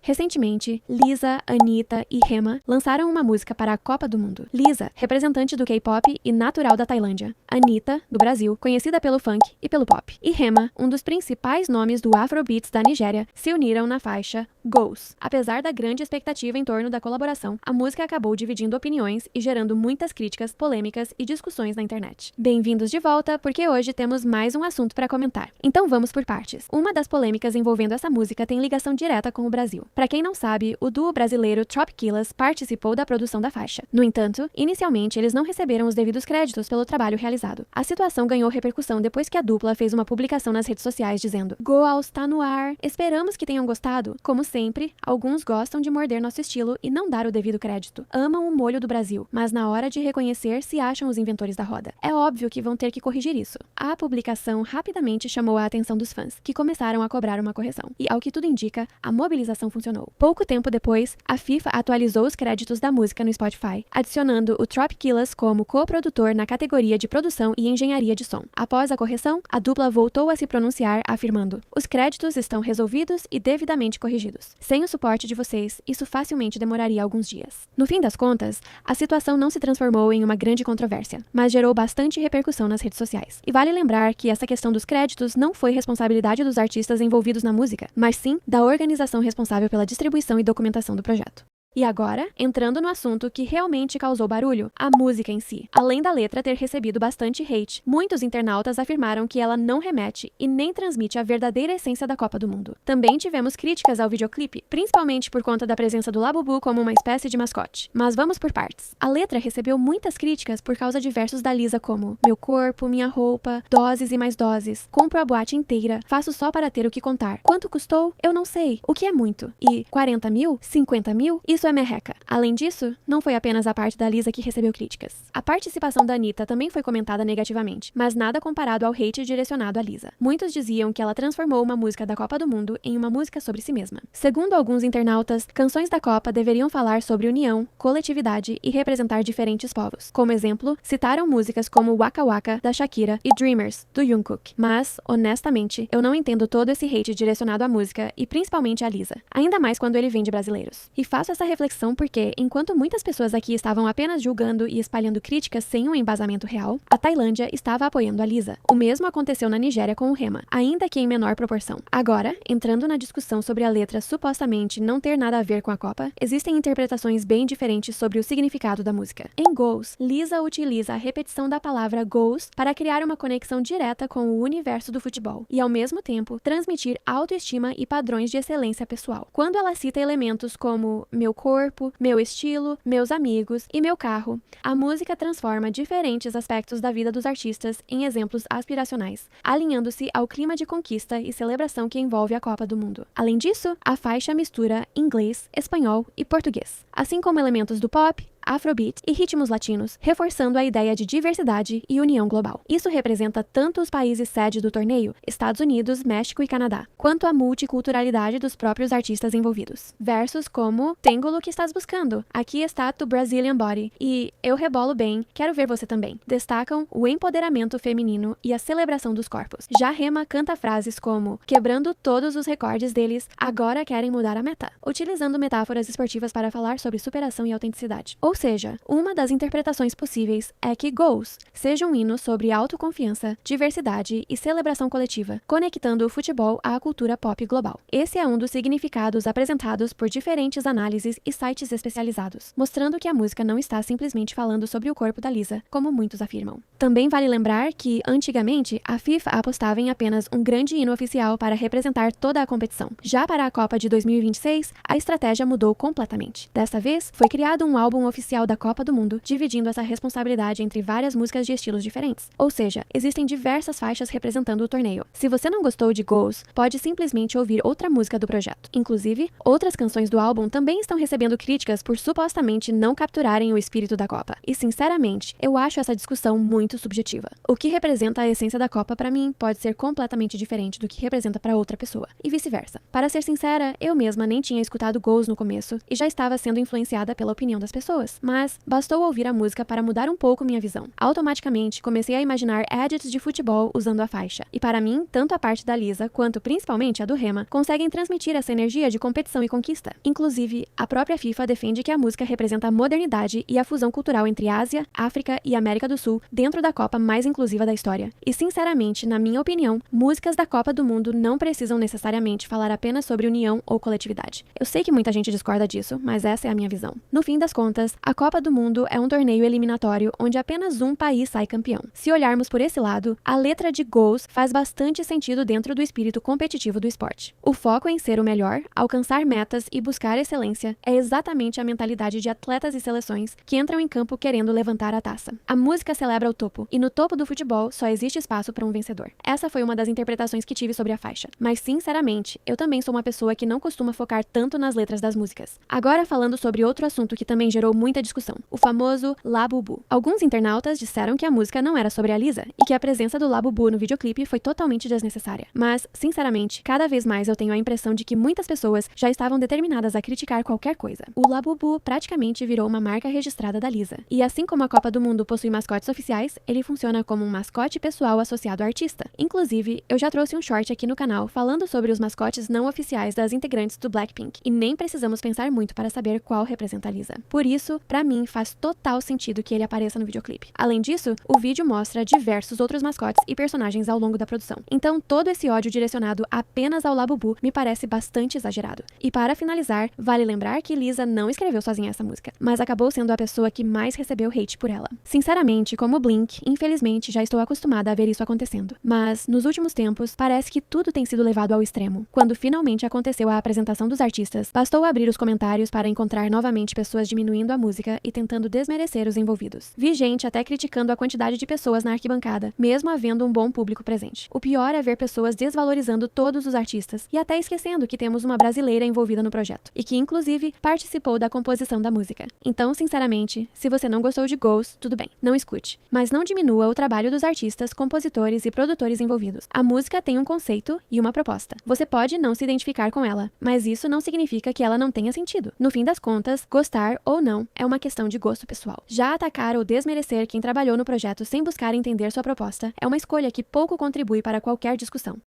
Recentemente, Lisa, Anitta e Rema lançaram uma música para a Copa do Mundo. Lisa, representante do K-pop e natural da Tailândia. Anitta, do Brasil, conhecida pelo funk e pelo pop. E Rema, um dos principais nomes do Afrobeats da Nigéria, se uniram na faixa Goals. Apesar da grande expectativa em torno da colaboração, a música acabou dividindo opiniões e gerando muitas críticas, polêmicas e discussões na internet. Bem-vindos de volta, porque hoje temos mais um assunto para comentar. Então vamos por partes. Uma das polêmicas envolvendo essa música tem ligação direta com o Brasil. Para quem não sabe, o duo brasileiro Tropicillaz participou da produção da faixa. No entanto, inicialmente eles não receberam os devidos créditos pelo trabalho realizado. A situação ganhou repercussão depois que a dupla fez uma publicação nas redes sociais dizendo: "Goals tá no ar, esperamos que tenham gostado. Como sempre, alguns gostam de morder nosso estilo e não dar o devido crédito. Amam o molho do Brasil, mas na hora de reconhecer se acham os inventores da roda. É óbvio que vão ter que corrigir isso." A publicação rapidamente chamou a atenção dos fãs, que começaram a cobrar uma correção. E ao que tudo indica, a mobilização funcionou. Pouco tempo depois, a FIFA atualizou os créditos da música no Spotify, adicionando o Tropicillaz como coprodutor na categoria de produção e engenharia de som. Após a correção, a dupla voltou a se pronunciar, afirmando: "Os créditos estão resolvidos e devidamente corrigidos. Sem o suporte de vocês, isso facilmente demoraria alguns dias." No fim das contas, a situação não se transformou em uma grande controvérsia, mas gerou bastante repercussão nas redes sociais. E vale lembrar que essa questão dos créditos não foi responsabilidade dos artistas envolvidos na música, mas sim da organização responsável pela distribuição e documentação do projeto. E agora, entrando no assunto que realmente causou barulho, a música em si. Além da letra ter recebido bastante hate, muitos internautas afirmaram que ela não remete e nem transmite a verdadeira essência da Copa do Mundo. Também tivemos críticas ao videoclipe, principalmente por conta da presença do Labubu como uma espécie de mascote. Mas vamos por partes. A letra recebeu muitas críticas por causa de versos da Lisa como: "Meu corpo, minha roupa, doses e mais doses. Compro a boate inteira, faço só para ter o que contar. Quanto custou? Eu não sei. O que é muito? E 40 mil? 50 mil? Isso é merreca." Além disso, não foi apenas a parte da Lisa que recebeu críticas. A participação da Anitta também foi comentada negativamente, mas nada comparado ao hate direcionado à Lisa. Muitos diziam que ela transformou uma música da Copa do Mundo em uma música sobre si mesma. Segundo alguns internautas, canções da Copa deveriam falar sobre união, coletividade e representar diferentes povos. Como exemplo, citaram músicas como Waka Waka, da Shakira, e Dreamers, do Jungkook. Mas, honestamente, eu não entendo todo esse hate direcionado à música e principalmente à Lisa. Ainda mais quando ele vem de brasileiros. E faço essa reflexão porque, enquanto muitas pessoas aqui estavam apenas julgando e espalhando críticas sem um embasamento real, a Tailândia estava apoiando a Lisa. O mesmo aconteceu na Nigéria com o Rema, ainda que em menor proporção. Agora, entrando na discussão sobre a letra supostamente não ter nada a ver com a Copa, existem interpretações bem diferentes sobre o significado da música. Em Goals, Lisa utiliza a repetição da palavra goals para criar uma conexão direta com o universo do futebol e, ao mesmo tempo, transmitir autoestima e padrões de excelência pessoal. Quando ela cita elementos como meu corpo, meu estilo, meus amigos e meu carro, a música transforma diferentes aspectos da vida dos artistas em exemplos aspiracionais, alinhando-se ao clima de conquista e celebração que envolve a Copa do Mundo. Além disso, a faixa mistura inglês, espanhol e português, assim como elementos do pop, Afrobeat e ritmos latinos, reforçando a ideia de diversidade e união global. Isso representa tanto os países sede do torneio, Estados Unidos, México e Canadá, quanto a multiculturalidade dos próprios artistas envolvidos. Versos como "Tenho o que estás buscando, aqui está tu Brazilian Body" e "Eu rebolo bem, quero ver você também" destacam o empoderamento feminino e a celebração dos corpos. Já Rema canta frases como "Quebrando todos os recordes deles, agora querem mudar a meta", utilizando metáforas esportivas para falar sobre superação e autenticidade. Ou seja, uma das interpretações possíveis é que Goals seja um hino sobre autoconfiança, diversidade e celebração coletiva, conectando o futebol à cultura pop global. Esse é um dos significados apresentados por diferentes análises e sites especializados, mostrando que a música não está simplesmente falando sobre o corpo da Lisa, como muitos afirmam. Também vale lembrar que, antigamente, a FIFA apostava em apenas um grande hino oficial para representar toda a competição. Já para a Copa de 2026, a estratégia mudou completamente. Dessa vez, foi criado um álbum oficial da Copa do Mundo, dividindo essa responsabilidade entre várias músicas de estilos diferentes. Ou seja, existem diversas faixas representando o torneio. Se você não gostou de Goals, pode simplesmente ouvir outra música do projeto. Inclusive, outras canções do álbum também estão recebendo críticas por supostamente não capturarem o espírito da Copa. E sinceramente, eu acho essa discussão muito subjetiva. O que representa a essência da Copa para mim pode ser completamente diferente do que representa para outra pessoa, e vice-versa. Para ser sincera, eu mesma nem tinha escutado Goals no começo e já estava sendo influenciada pela opinião das pessoas. pessoas, mas bastou ouvir a música para mudar um pouco minha visão. Automaticamente, comecei a imaginar edits de futebol usando a faixa. E para mim, tanto a parte da Lisa, quanto principalmente a do Rema, conseguem transmitir essa energia de competição e conquista. Inclusive, a própria FIFA defende que a música representa a modernidade e a fusão cultural entre Ásia, África e América do Sul dentro da Copa mais inclusiva da história. E sinceramente, na minha opinião, músicas da Copa do Mundo não precisam necessariamente falar apenas sobre união ou coletividade. Eu sei que muita gente discorda disso, mas essa é a minha visão. No fim das contas, a Copa do Mundo é um torneio eliminatório onde apenas um país sai campeão. Se olharmos por esse lado, a letra de Goals faz bastante sentido dentro do espírito competitivo do esporte. O foco em ser o melhor, alcançar metas e buscar excelência é exatamente a mentalidade de atletas e seleções que entram em campo querendo levantar a taça. A música celebra o topo, e no topo do futebol só existe espaço para um vencedor. Essa foi uma das interpretações que tive sobre a faixa. Mas, sinceramente, eu também sou uma pessoa que não costuma focar tanto nas letras das músicas. Agora falando sobre outro assunto que também gerou muita discussão, o famoso Labubu. Alguns internautas disseram que a música não era sobre a Lisa, e que a presença do Labubu no videoclipe foi totalmente desnecessária. Mas, sinceramente, cada vez mais eu tenho a impressão de que muitas pessoas já estavam determinadas a criticar qualquer coisa. O Labubu praticamente virou uma marca registrada da Lisa. E assim como a Copa do Mundo possui mascotes oficiais, ele funciona como um mascote pessoal associado ao artista. Inclusive, eu já trouxe um short aqui no canal falando sobre os mascotes não oficiais das integrantes do Blackpink, e nem precisamos pensar muito para saber qual representa a Lisa. Por isso, pra mim, faz total sentido que ele apareça no videoclipe. Além disso, o vídeo mostra diversos outros mascotes e personagens ao longo da produção. Então, todo esse ódio direcionado apenas ao Labubu me parece bastante exagerado. E para finalizar, vale lembrar que Lisa não escreveu sozinha essa música, mas acabou sendo a pessoa que mais recebeu hate por ela. Sinceramente, como Blink, infelizmente já estou acostumada a ver isso acontecendo. Mas, nos últimos tempos, parece que tudo tem sido levado ao extremo. Quando finalmente aconteceu a apresentação dos artistas, bastou abrir os comentários para encontrar novamente pessoas diminuindo a música e tentando desmerecer os envolvidos. Vi gente até criticando a quantidade de pessoas na arquibancada, mesmo havendo um bom público presente. O pior é ver pessoas desvalorizando todos os artistas e até esquecendo que temos uma brasileira envolvida no projeto, e que inclusive participou da composição da música. Então, sinceramente, se você não gostou de Goals, tudo bem, não escute. Mas não diminua o trabalho dos artistas, compositores e produtores envolvidos. A música tem um conceito e uma proposta. Você pode não se identificar com ela, mas isso não significa que ela não tenha sentido. No fim das contas, gostar ou não é uma questão de gosto pessoal. Já atacar ou desmerecer quem trabalhou no projeto sem buscar entender sua proposta é uma escolha que pouco contribui para qualquer discussão.